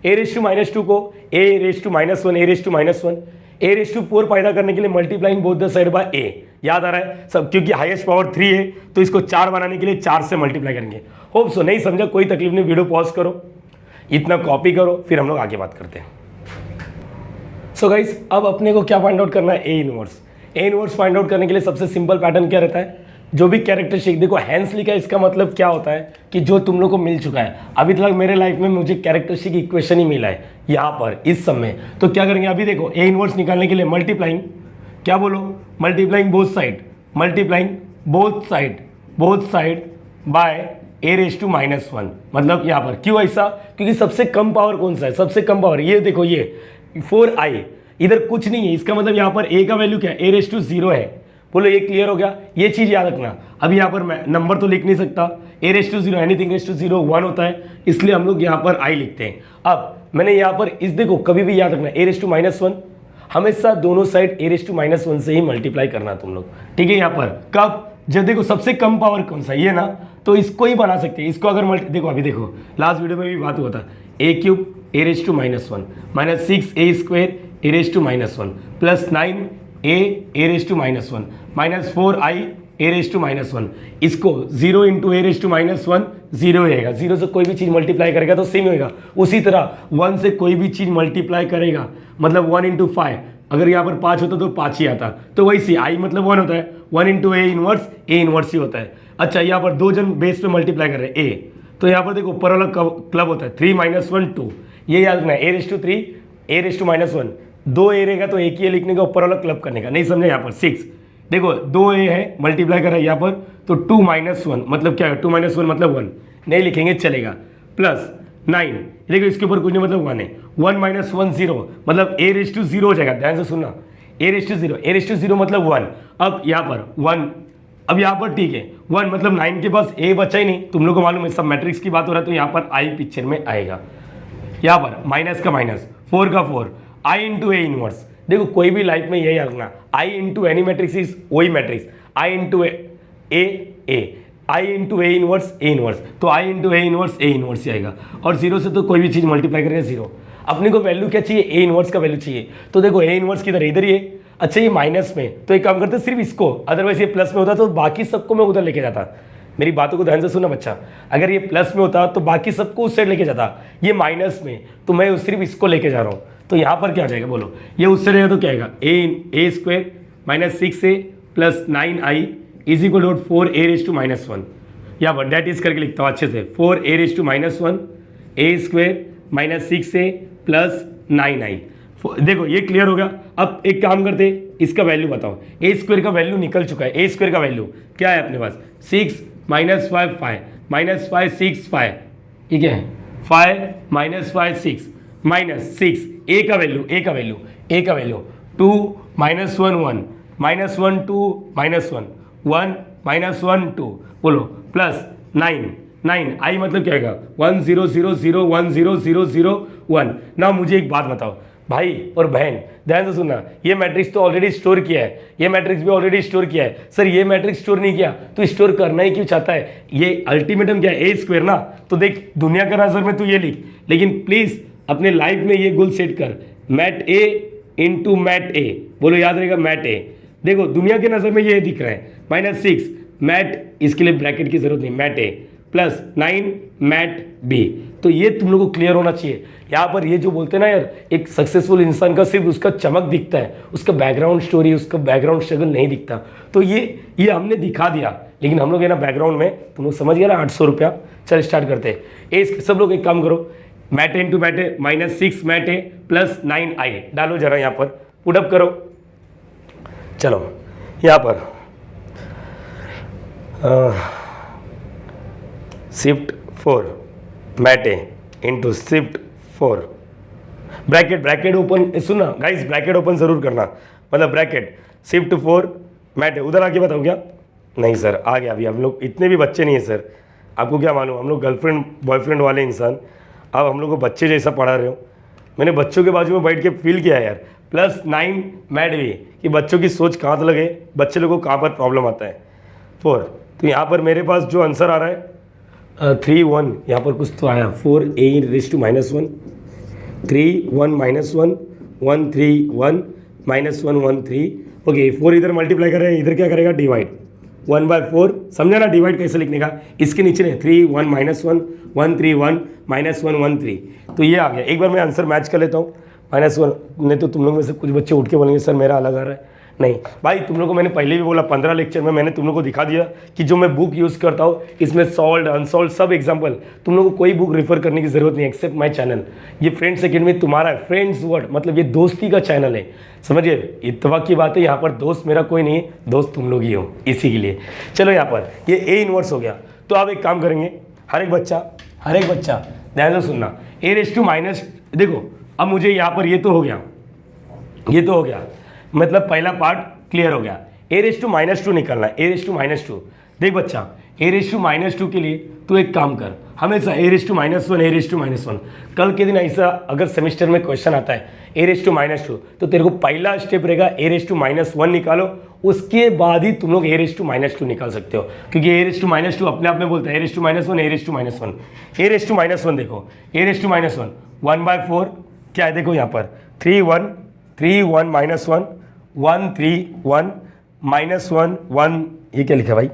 a⁻² को a⁻⁻1 a⁻⁻1 a⁴ पैदा करने के लिए multiplying both the side by a, याद आ रहा है सब, क्योंकि हाईएस्ट पावर 3 है तो इसको 4 बनाने के लिए 4 से मल्टीप्लाई करेंगे। होप सो, नहीं समझा कोई तकलीफ नहीं, वीडियो पॉज करो, इतना कॉपी करो, फिर हम लोग आगे बात करते हैं। सो गाइस, अब अपने को क्या फाइंड आउट करना है, ए inverse. A inverse find out करने के लिए सबसे सिंपल पैटर्न क्या रहता है, जो भी कैरेक्टरिस्टिक देखो हेंस लिखा है, इसका मतलब क्या होता है कि जो तुम लोग को मिल चुका है। अभी तक मेरे लाइफ में मुझे कैरेक्टरिस्टिक इक्वेशन ही मिला है यहाँ पर इस समय, तो क्या करेंगे अभी देखो ए इनवर्स निकालने के लिए मल्टीप्लाइंग, क्या बोलो, multiplying both side, multiplying both side bye a⁻⁻1, मतलब यहाँ पर क्यों ऐसा, क्योंकि सबसे कम पावर कौन सा है, सबसे कम पावर ये देखो ये 4i, इधर कुछ नहीं है, इसका मतलब यहाँ पर a का वैल्यू क्या है, a⁻0 है। बोलो ये क्लियर हो गया, ये चीज़ याद रखना। अब यहाँ पर मैं नंबर तो लिख नहीं सकता, a⁻0 एनीथिंग ⁻0 1 होता है, इसलिए हम लोग यहाँ पर i लिखते हैं। अब मैंने यहाँ पर इस देखो कभी भी याद रखना a⁻1 हमेशा दोनों साइड a⁻1 से ही मल्टीप्लाई करना तुम लोग, ठीक है। यहाँ पर कब, जब देखो सबसे कम पावर कौन सा ये ना, तो इसको ही बना सकते हैं, इसको अगर देखो अभी देखो लास्ट वीडियो में भी बात हुआ था, a³ a⁻1 -6a² a⁻1 + 9a⁻1 -4i a⁻1, इसको 0 × a⁻1 0 रहेगा, 0 से कोई भी चीज़ मल्टीप्लाई करेगा तो सेम होएगा। उसी तरह 1 से कोई भी चीज़ मल्टीप्लाई करेगा मतलब 1 × 5, अगर यहाँ पर 5 होता तो 5 ही आता, तो वैसे i मतलब 1 होता है, 1 × a इनवर्स ही होता है। अच्छा, यहाँ पर 2 जन बेस पे मल्टीप्लाई कर रहे हैं a, तो यहाँ पर देखो ऊपर वाला क्लब होता है 3 - 1 2, ये याद रखना है a⁻3 a⁻1, 2 a रहेगा तो एक ही लिखने का, ऊपर वाला क्लब करने का, नहीं समझे। यहाँ पर 6 देखो 2 a है मल्टीप्लाई कर रहा है यहाँ पर, तो 2 - 1 मतलब क्या है, 2 - 1 मतलब 1 नहीं लिखेंगे चलेगा, प्लस 9 देखो इसके ऊपर कुछ नहीं मतलब 1 है, 1 - 1 0 मतलब a⁻0 हो जाएगा, ध्यान से सुनना, a⁻0 मतलब 1। अब यहाँ पर 1, अब यहाँ पर ठीक है 1 मतलब 9 के पास a बचा ही नहीं, तुम लोग को मालूम है सब मैट्रिक्स की बात हो रहा है, तो यहाँ पर i पिक्चर में आएगा। यहाँ पर माइनस का माइनस, 4 का 4, i × a इनवर्स, देखो कोई भी लाइफ में यही रखना, i × एनी मैट्रिक्स इज वही matrix, i × a inverse a inverse, तो i × a inverse a inverse ही आएगा, और 0 से तो कोई भी चीज़ मल्टीप्लाई करेगा 0। अपने को वैल्यू क्या चाहिए, a इनवर्स का वैल्यू चाहिए, तो देखो a इनवर्स किधर, इधर ही है। अच्छा ये माइनस में, तो एक काम करते सिर्फ इसको, अदरवाइज ये प्लस में होता तो बाकी सबको मैं उधर लेके जाता। मेरी बातों को ध्यान से सुनना बच्चा, अगर ये प्लस में होता तो बाकी सबको उस साइड लेके जाता, ये माइनस में तो मैं सिर्फ इसको लेके जा रहा हूँ, तो यहाँ पर क्या आ जाएगा बोलो, ये उससे रहेगा तो क्या आएगा, a² -6a + 9i = 4a⁻1, यहाँ पर डैट इज करके लिखता हूँ अच्छे से, 4a⁻1 a² -6a + 9i। देखो ये क्लियर हो गया। अब एक काम करते, इसका वैल्यू बताओ, a² का वैल्यू निकल चुका है, a² का वैल्यू क्या है अपने पास, 6 - 5 5 -5 6 5, ठीक है 5 - 5 6 -6, a का वैल्यू 2 -1 1 -1 2 -1 1 -1 2, बोलो प्लस 9 i मतलब क्या आएगा, 1 0 0 0 1 0 0 0 1। ना मुझे एक बात बताओ भाई और बहन, ध्यान से सुनना, ये मैट्रिक्स तो ऑलरेडी स्टोर किया है, ये मैट्रिक्स भी ऑलरेडी स्टोर किया है। सर ये मैट्रिक्स स्टोर नहीं किया तो स्टोर करना ही क्यों चाहता है, ये अल्टीमेटम क्या है, a² ना, तो देख दुनिया का नजर में तू ये लिख, लेकिन प्लीज अपने लाइफ में ये गोल सेट कर, मैट a × मैट a, बोलो याद रहेगा मैट a। देखो दुनिया के नजर में ये दिख रहा है -6 मैट, इसके लिए ब्रैकेट की जरूरत नहीं, मैट a + 9 मैट b, तो ये तुम लोग को क्लियर होना चाहिए। यहाँ पर ये जो बोलते हैं ना यार, एक सक्सेसफुल इंसान का सिर्फ उसका चमक दिखता है, उसका बैकग्राउंड स्टोरी, उसका बैकग्राउंड स्ट्रगल नहीं दिखता, तो ये हमने दिखा दिया, लेकिन हम लोग है ना बैकग्राउंड में, तुम लोग समझ गया ना, 800 रुपया। चल स्टार्ट करते हैं। सब लोग एक काम करो, mat a × mat a -6 mat a + 9i डालो जरा, यहाँ पर पुटअप करो। चलो यहाँ पर shift 4 mat a × shift 4 bracket bracket open, सुनना गाइस, ब्रैकेट ओपन जरूर करना, मतलब ब्रैकेट शिफ्ट 4 मैट, उधर आके बताओ क्या? नहीं सर आ गया। अभी हम लोग इतने भी बच्चे नहीं है सर, आपको क्या मालूम, हम लोग गर्लफ्रेंड बॉयफ्रेंड वाले इंसान, आप हम लोग को बच्चे जैसा पढ़ा रहे हो। मैंने बच्चों के बाजू में बैठ के फील किया यार, +9 मैट भी, कि बच्चों की सोच कहाँ तक लगे, बच्चे लोगों को कहाँ पर प्रॉब्लम आता है। 4, तो यहाँ पर मेरे पास जो आंसर आ रहा है 3 1, यहाँ पर कुछ तो आया 4a⁻⁻1 3 1 -1 1 3 1 -1 1 3। ओके 4 इधर मल्टीप्लाई कर रहे हैं, इधर क्या करेगा डिवाइड 1/4, समझा ना डिवाइड कैसे लिखने का, इसके नीचे नहीं 3 1 -1 1 3 1 -1 1 3, तो ये आ गया। एक बार मैं आंसर मैच कर लेता हूँ -1, नहीं तो तुम लोग में से कुछ बच्चे उठ के बोलेंगे सर मेरा अलग आ रहा है। नहीं भाई, तुम लोग को मैंने पहले भी बोला 15 लेक्चर में मैंने तुम लोग को दिखा दिया कि जो मैं बुक यूज़ करता हूँ इसमें सॉल्व अनसॉल्व सब एग्जाम्पल, तुम लोग को कोई बुक रेफर करने की ज़रूरत नहीं एक्सेप्ट माय चैनल। ये फ्रेंड्स अकेडमी तुम्हारा है, फ्रेंड्स वर्ड मतलब ये दोस्ती का चैनल है, समझिए। इत्तेफाक की बात है, यहाँ पर दोस्त मेरा कोई नहीं है, दोस्त तुम लोग ही हो, इसी के लिए। चलो यहाँ पर ये ए इनवर्स हो गया, तो आप एक काम करेंगे, हर एक बच्चा ध्यान से सुनना, a⁻, देखो अब मुझे यहाँ पर ये तो हो गया, मतलब पहला पार्ट क्लियर हो गया। a⁻² निकलना है, a⁻²। देख बच्चा, a⁻² के लिए तू एक काम कर, हमेशा a⁻1 कल के दिन ऐसा अगर सेमेस्टर में क्वेश्चन आता है a⁻², तो तेरे को पहला स्टेप रहेगा a⁻1 निकालो, उसके बाद ही तुम लोग a⁻² निकाल सकते हो, क्योंकि a⁻² अपने आप में बोलता है a⁻1 देखो a⁻1 1/4 क्या है, देखो यहाँ पर 3 1 -1 1 3 1 -1 1, ये क्या लिखा भाई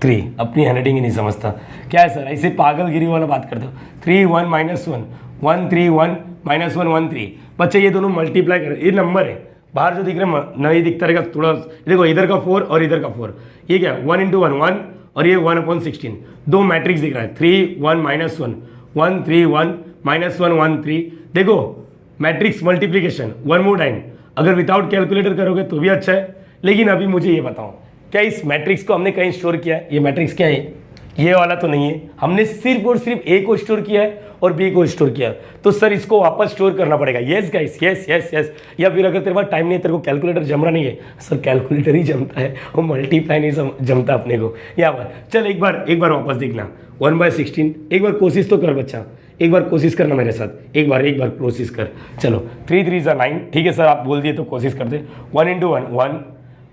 3, अपनी हैंडराइटिंग ही नहीं समझता क्या है सर, ऐसे पागलगिरी वाला बात करते हो। 3 1 -1 1 3 1 -1 1 3, बच्चे ये दोनों मल्टीप्लाई कर, ये नंबर है बाहर जो दिख रहे हैं नहीं दिखता रहेगा थोड़ा, देखो इधर का 4 और इधर का 4, ये क्या 1 × 1 1 और ये 1/16, दो मैट्रिक्स दिख रहा है 3 1 -1 1 3 1 -1 1 3। देखो matrix multiplication one more time, अगर विदाउट कैलकुलेटर करोगे तो भी अच्छा है, लेकिन अभी मुझे ये बताओ क्या इस मैट्रिक्स को हमने कहीं स्टोर किया है? ये मैट्रिक्स क्या है? ये वाला तो नहीं है, हमने सिर्फ और सिर्फ ए को स्टोर किया है और बी को स्टोर किया है, तो सर इसको वापस स्टोर करना पड़ेगा। Yes guys, yes. या फिर अगर तेरे पास टाइम नहीं है, तेरे को कैलकुलेटर जम रहा नहीं है, सर कैलकुलेटर ही जमता है, वो मल्टीप्लाई नहीं जमता अपने को। यहाँ पर चल एक बार वापस देखना 1/16, एक बार कोशिश तो कर बच्चा, एक बार कोशिश करना मेरे साथ, एक बार कोशिश कर। चलो 3 3 = 9, ठीक है सर आप बोल दिए तो कोशिश करते। 1 × 1 1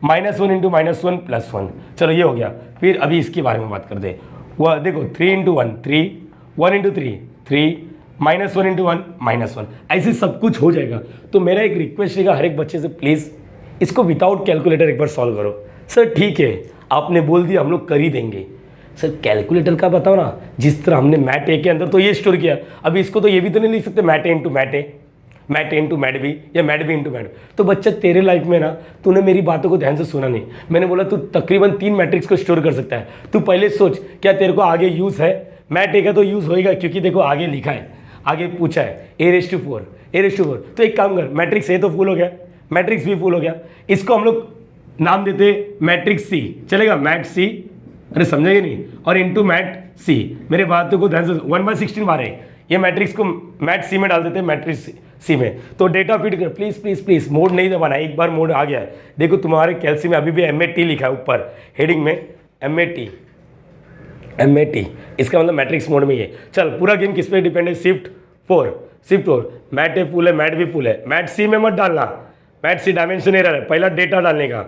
-1 × -1 +1, चलो ये हो गया। फिर अभी इसके बारे में बात करते हैं, वह देखो 3 × 1 3 1 × 3 3 -1 × 1 -1, ऐसे सब कुछ हो जाएगा। तो मेरा एक रिक्वेस्ट रहेगा हर एक बच्चे से, प्लीज़ इसको विदाउट कैलकुलेटर एक बार सॉल्व करो। सर ठीक है आपने बोल दिया, हम लोग कर ही देंगे। सर कैलकुलेटर का बताओ ना, जिस तरह हमने मैट ए के अंदर तो ये स्टोर किया, अभी इसको तो ये भी तो नहीं लिख सकते mat A × mat A, mat A × mat B, या मैट बी × मैट। तो बच्चा तेरे लाइफ में ना तूने मेरी बातों को ध्यान से सुना नहीं, मैंने बोला तू तकरीबन 3 मैट्रिक्स को स्टोर कर सकता है। तू पहले सोच क्या तेरे को आगे यूज़ है, मैट ए का तो यूज़ होएगा क्योंकि देखो आगे लिखा है, आगे पूछा है a⁻4। तो एक काम कर, मैट्रिक्स ए तो फुल हो गया, मैट्रिक्स बी फुल हो गया, इसको हम लोग नाम देते मैट्रिक्स सी, चलेगा मैट सी, अरे समझेंगे नहीं, और इंटू मैट सी। मेरे बातों को ध्यान से 1/16 बार है, ये मैट्रिक्स को मैट सी में डाल देते हैं, मैट्रिक्स सी में। तो डेटा फीड कर, प्लीज़ मोड नहीं दबाना, एक बार मोड आ गया है। देखो तुम्हारे कैल्सी में अभी भी MAT लिखा है ऊपर हेडिंग में, MAT, इसका मतलब मैट्रिक्स मोड में ही है। चल पूरा गेम किस पे डिपेंड है? शिफ्ट 4, मैट ए फुल है, मैट भी फुल है, मैट सी में मत डालना, मैट सी डायमेंशन एरर है, पहला डेटा डालने का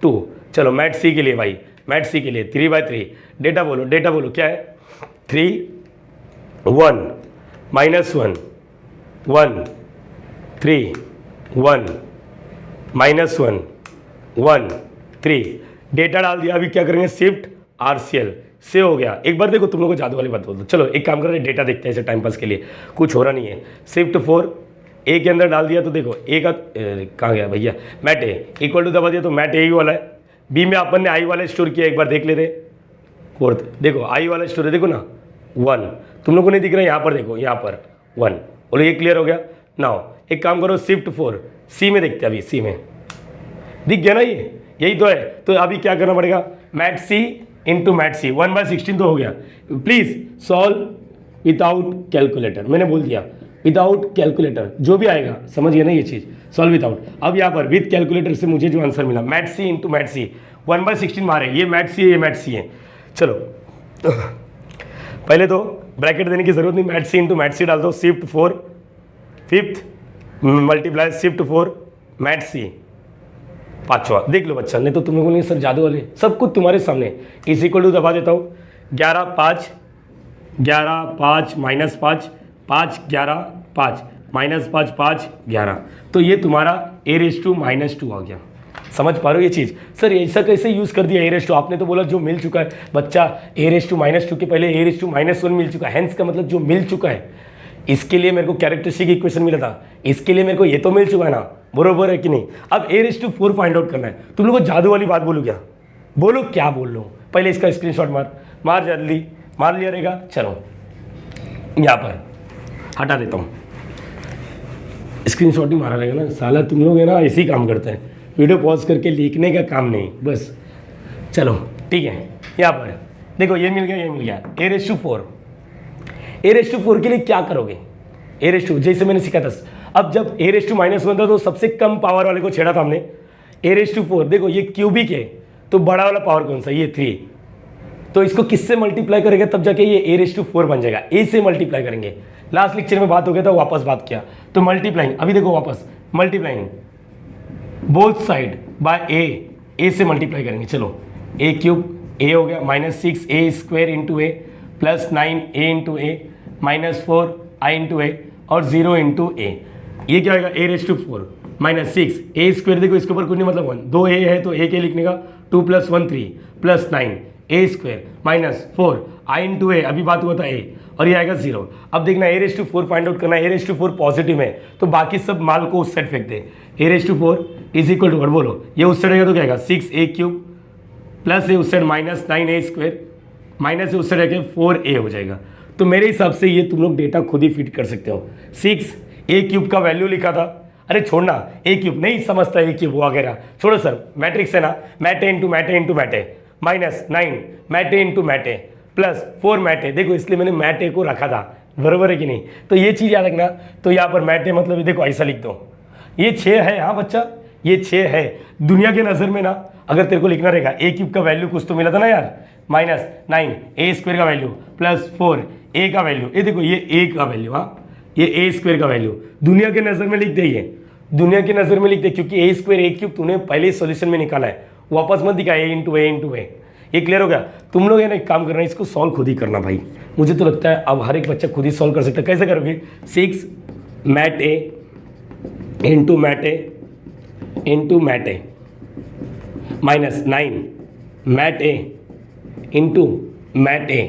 2। चलो मैट सी के लिए भाई, मैट सी के लिए 3/3, डेटा बोलो क्या है? 3 1 -1 1 3 1 -1 1 3, डेटा डाल दिया। अभी क्या करेंगे? शिफ्ट RCL से हो गया। एक बार देखो तुम लोग को जादू वाली बात बोल दो, चलो एक काम कर रहे हैं, डेटा देखते हैं ऐसे टाइम पास के लिए, कुछ हो रहा नहीं है। शिफ्ट 4 ए के अंदर डाल दिया, तो देखो ए का कहाँ गया भैया, मैट ए इक्वल टू दबा दिया, तो मैट ए ही वाला है। बी में अपन ने आई वाला स्टोर किया, एक बार देख लेते। 4th देखो आई वाला स्टोर है, देखो ना 1, तुम लोग को नहीं दिख रहा है, यहाँ पर देखो, यहाँ पर 1, बोलो ये क्लियर हो गया। नाउ एक काम करो, शिफ्ट 4 सी में देखते हैं, अभी सी में दिख गया ना, ये यही तो है। तो अभी क्या करना पड़ेगा? मैट सी इंटू मैट सी, 1/16 तो हो गया। प्लीज़ सॉल्व विदाउट कैलकुलेटर, मैंने बोल दिया विदाउट कैलकुलेटर जो भी आएगा, समझ गए ना ये चीज़, सॉल्व विदाउट। अब यहाँ पर विद कैलकुलेटर से मुझे जो आंसर मिला मैट सी इंटू मैट सी, 1/16 मारे, ये मैट सी है, ये मैट सी है। चलो पहले तो ब्रैकेट देने की जरूरत नहीं, mat C into mat C डाल दो, shift 4 fifth multiply shift 4 mat C 5वां। देख लो बच्चा, नहीं तो तुम लोगों ने सर जादू वाले, सब कुछ तुम्हारे सामने। इज इक्वल टू दबा देता हूँ, 11 5 माइनस 5 5 11 5 माइनस 5 5 11, तो ये तुम्हारा a रेस टू -2 आ गया। समझ पा रहे हो ये चीज़? सर ऐसा कैसे यूज़ कर दिया a रेस टू? आपने तो बोला जो मिल चुका है बच्चा, a रेस टू -2 के पहले a रेस टू -1 मिल चुका है, हेंस का मतलब जो मिल चुका है। इसके लिए मेरे को कैरेक्टरिस्टिक इक्वेशन मिला था, इसके लिए मेरे को ये तो मिल चुका है ना, बरोबर है कि नहीं? अब a raise to 4 find out करना है। तुम लोग को जादू वाली बात बोलूँ क्या? बोलो क्या बोल लो? पहले इसका स्क्रीनशॉट मार जल्दी, मार लिया रहेगा। चलो यहाँ पर हटा देता हूँ, स्क्रीनशॉट ही मारा रहेगा ना, साला तुम लोग है ना ऐसे ही काम करते हैं, वीडियो पॉज करके लिखने का काम नहीं बस। चलो ठीक है, यहाँ पर देखो ये मिल गया, ये मिल गया a raise to 4। a raise to 4 के लिए क्या करोगे? a रेस टू जैसे मैंने सीखा था, अब जब a रेस टू -1 था तो सबसे कम पावर वाले को छेड़ा था हमने, a रेस टू 4। देखो ये क्यूबिक है तो बड़ा वाला पावर कौन सा? ये 3, तो इसको किससे मल्टीप्लाई करेंगे तब जाके ये a रेस टू 4 बन जाएगा। a से मल्टीप्लाई करेंगे, लास्ट लेक्चर में बात हो गया था, वापस बात किया तो मल्टीप्लाइंग। अभी देखो वापस multiplying both side by a से मल्टीप्लाई करेंगे। चलो a क्यूब a हो गया -6 a square into a plus 9 a into a -4 i into a और 0 इंटू a। ये क्या होगा? a raise to 4 -6 a square, देखो इसके ऊपर कुछ नहीं मतलब 1, 2 a है तो a के लिखने का, 2 + 1 3 plus 9 a square -4 i into a, अभी बात हुआ था a, और ये आएगा 0। अब देखना a raise to 4 find out करना है, a रेस टू 4 पॉजिटिव है तो बाकी सब माल को उस साइड फेंक दे। a raise to 4 is equal to, बोलो ये उस साइड आएगा तो क्या आएगा? 6a क्यूब प्लस ए उस साइड -9a स्क्वायर माइनस ए उस साइड आएगा 4a हो जाएगा। तो मेरे हिसाब से ये तुम लोग डेटा खुद ही फिट कर सकते हो। 6a क्यूब का वैल्यू लिखा था, अरे छोड़ना a क्यूब नहीं समझता, a क्यूब वगैरह छोड़ो सर, मैट्रिक्स है ना, मैटे इंटू मैटे इंटू मैटे -9 मैटे इंटू मैटे प्लस 4 मैटे, देखो इसलिए मैंने मैटे को रखा था, बराबर है कि नहीं? तो ये चीज़ याद रखना। तो यहाँ पर मैटे मतलब देखो ऐसा लिख दो, ये 6 है, हाँ बच्चा ये 6 है। दुनिया के नज़र में ना अगर तेरे को लिखना रहेगा a क्यूब का वैल्यू कुछ तो मिला था ना यार, -9 a स्क्वायर का वैल्यू प्लस 4 a का वैल्यू, ये देखो ये a का वैल्यू, हाँ ये a स्क्वायर का वैल्यू दुनिया के नज़र में लिख दे, ये दुनिया के नज़र में लिख दे, क्योंकि a स्क्वायर a क्यूब तूने पहले सॉल्यूशन में निकाला है, वापस मत दिखा a इंटू ए। ये क्लियर हो गया? तुम लोग है ना एक काम करना है, इसको सॉल्व खुद ही करना भाई। मुझे तो लगता है अब हर एक बच्चा खुद ही सॉल्व कर सकता है। कैसे करोगे? 6 मैट ए इंटू मैट ए इंटू मैट ए -9 मैट ए इंटू मैट ए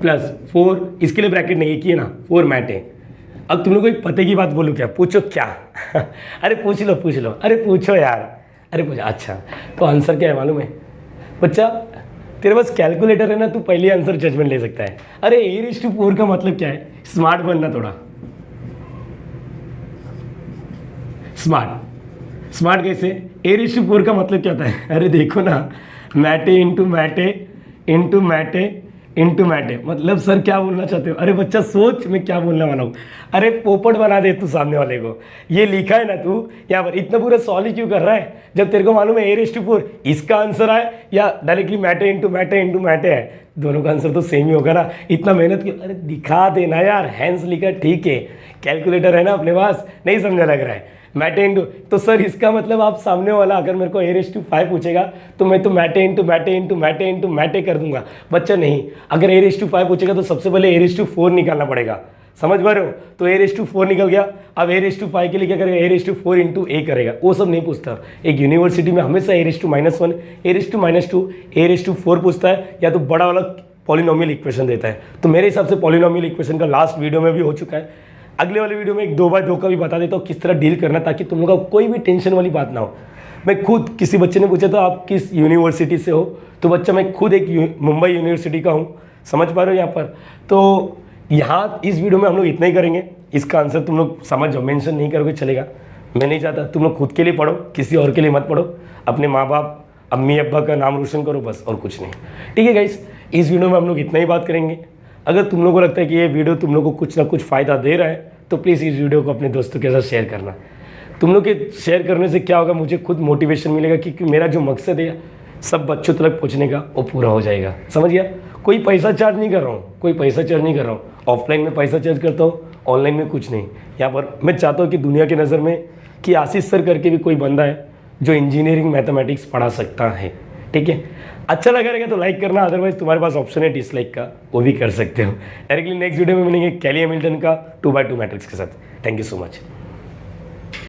प्लस 4, इसके लिए ब्रैकेट नहीं किए ना, 4 मैट ए। अब तुम लोग को एक पते की बात बोलूँ क्या? पूछो क्या? अरे पूछ लो, अरे पूछो यार, अरे पूछो। अच्छा तो आंसर क्या है मालूम है बच्चा? तेरे पास कैलकुलेटर है ना, तू पहले आंसर जजमेंट ले सकता है। अरे a रेस टू 4 का मतलब क्या है? स्मार्ट बनना थोड़ा, स्मार्ट कैसे? a रेस टू 4 का मतलब क्या होता है? अरे देखो ना, मैटे इंटू मैटे इंटू मैटे इंटू मैटे, मतलब सर क्या बोलना चाहते हो? अरे बच्चा सोच मैं क्या बोलने वाला हूँ। अरे पोपट बना दे तू सामने वाले को, ये लिखा है ना तू यहाँ पर, इतना पूरा सॉल्व ही क्यों कर रहा है जब तेरे को मालूम है a रेस टू 4 इसका आंसर है या डायरेक्टली मैटे इंटू मैटे है, दोनों का आंसर तो सेम ही होगा ना। इतना मेहनत क्यों? अरे दिखा देना यार, हैंस लिखा ठीक है, कैलकुलेटर है ना अपने पास, नहीं समझा लग रहा है मैटे इंटू। तो सर इसका मतलब आप सामने वाला अगर मेरे को a रेस टू 5 पूछेगा तो मैं तो मैटे इंटू मैटे कर दूंगा। बच्चा नहीं, अगर a रेस टू 5 पूछेगा तो सबसे पहले a रेस टू 4 निकालना पड़ेगा, समझ पा रहे हो? तो a रेस टू 4 निकल गया। अब a रेस टू 5 के लिए क्या करेगा? a raise to 4 into a करेगा, वो सब नहीं पूछता। एक यूनिवर्सिटी में हमेशा a raise to -1 a raise to -2 a raise to 4 पूछता है, या तो बड़ा वाला पॉलिनोमियल इक्वेशन देता है। तो मेरे हिसाब से पॉलिनोमियल इक्वेशन का लास्ट वीडियो में भी हो चुका है। अगले वाले वीडियो में एक 2x2 का भी बता देता हूँ किस तरह डील करना, ताकि तुम लोग का कोई भी टेंशन वाली बात ना हो। मैं खुद, किसी बच्चे ने पूछा था आप किस यूनिवर्सिटी से हो, तो बच्चा मैं खुद एक मुंबई यूनिवर्सिटी का हूँ, समझ पा रहे हो यहाँ पर? तो यहाँ इस वीडियो में हम लोग इतना ही करेंगे, इसका आंसर तुम लोग समझ जाओ, मेंशन नहीं करोगे चलेगा, मैं नहीं चाहता। तुम लोग खुद के लिए पढ़ो, किसी और के लिए मत पढ़ो, अपने माँ बाप अम्मी अब्बा का नाम रोशन करो बस, और कुछ नहीं। ठीक है गाइस, इस वीडियो में हम लोग इतना ही बात करेंगे। अगर तुम लोगों को लगता है कि ये वीडियो तुम लोग को कुछ ना कुछ फ़ायदा दे रहा है तो प्लीज़ इस वीडियो को अपने दोस्तों के साथ शेयर करना। तुम लोग के शेयर करने से क्या होगा, मुझे खुद मोटिवेशन मिलेगा कि मेरा जो मकसद है सब बच्चों तक पहुँचने का वो पूरा हो जाएगा। समझ गया? कोई पैसा चार्ज नहीं कर रहा हूँ, कोई पैसा चार्ज नहीं कर रहा हूँ। ऑफलाइन में पैसा चार्ज करता हूँ, ऑनलाइन में कुछ नहीं। यहाँ पर मैं चाहता हूँ कि दुनिया की नज़र में कि आशीष सर करके भी कोई बंदा है जो इंजीनियरिंग मैथमेटिक्स पढ़ा सकता है। ठीक है, अच्छा लगा रहेगा तो लाइक करना, अदरवाइज तुम्हारे पास ऑप्शन है डिसलाइक का, वो भी कर सकते हो। डायरेक्टली नेक्स्ट वीडियो में मिलेंगे कैली हैमिल्टन का 2x2 मैट्रिक्स के साथ। Thank you so much.